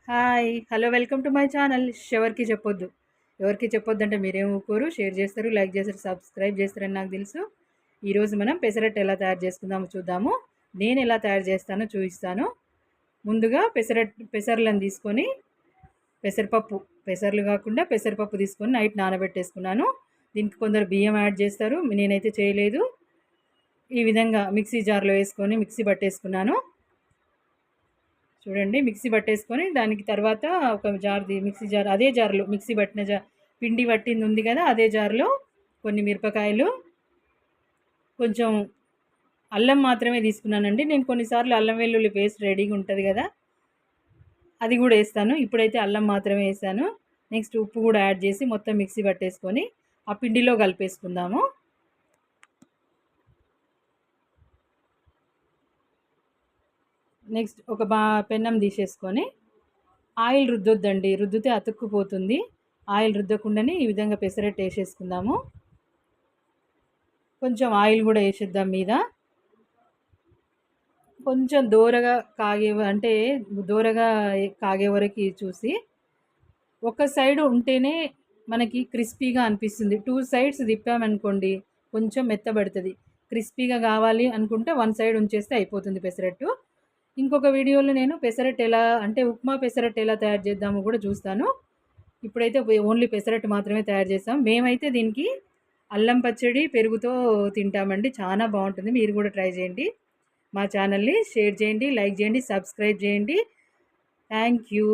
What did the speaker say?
Hi! Hello! Welcome to my channel. ఎవరికీ చెప్పొద్దు. ఎవరికీ చెప్పొద్దంటే మీరేం ఊరుకోరు. షేర్ చేస్తారు, లైక్ చేస్తారు, సబ్స్క్రైబ్ చేస్తారని నాకు తెలుసు. ఈరోజు మనం పెసరట్టు ఎలా తయారు చేసుకుందామో చూద్దాము. నేను ఎలా తయారు చేస్తానో చూపిస్తాను. ముందుగా పెసర్లను తీసుకొని పెసరపప్పు, పెసర్లు కాకుండా పెసరపప్పు తీసుకొని నైట్ నానబెట్టేసుకున్నాను. దీనికి కొందరు బియ్యం యాడ్ చేస్తారు. నేనైతే చేయలేదు. ఈ విధంగా మిక్సీ జార్లో వేసుకొని మిక్సీ పట్టేసుకున్నాను. చూడండి మిక్సీ పట్టేసుకొని దానికి తర్వాత ఒక మిక్సీ జార్, అదే జార్లో మిక్సీ పట్టిన పిండి పట్టింది ఉంది కదా, అదే జార్లో కొన్ని మిరపకాయలు, కొంచెం అల్లం మాత్రమే తీసుకున్నానండి. నేను కొన్నిసార్లు అల్లం వెల్లుల్లి పేస్ట్ రెడీగా ఉంటుంది కదా, అది కూడా వేస్తాను. ఇప్పుడైతే అల్లం మాత్రమే వేసాను. నెక్స్ట్ ఉప్పు కూడా యాడ్ చేసి మొత్తం మిక్సీ పట్టేసుకొని ఆ పిండిలో కలిపేసుకుందాము. నెక్స్ట్ ఒక పెన్నం తీసేసుకొని ఆయిల్ రుద్దొద్దండి, రుద్దితే అతుక్కుపోతుంది. ఆయిల్ రుద్దకుండానే ఈ విధంగా పెసరట్టు వేసేసుకుందాము. కొంచెం ఆయిల్ కూడా వేసేద్దాం మీద. కొంచెం దోరగా అంటే దోరగా కాగే వరకు చూసి, ఒక సైడ్ ఉంటేనే మనకి క్రిస్పీగా అనిపిస్తుంది. 2 సైడ్స్ తిప్పామనుకోండి కొంచెం మెత్తబడుతుంది. క్రిస్పీగా కావాలి అనుకుంటే 1 సైడ్ ఉంచేస్తే అయిపోతుంది పెసరట్టు. ఇంకొక వీడియోలో నేను పెసరట్టు ఎలా అంటే ఉప్మా పెసరట్టు ఎలా తయారు చేద్దామో కూడా చూస్తాను. ఇప్పుడైతే ఓన్లీ పెసరట్టు మాత్రమే తయారు చేస్తాం. మేమైతే దీనికి అల్లం పచ్చడి పెరుగుతో తింటామండి. చాలా బాగుంటుంది. మీరు కూడా ట్రై చేయండి. మా ఛానల్ని షేర్ చేయండి, లైక్ చేయండి, సబ్స్క్రైబ్ చేయండి. Thank you.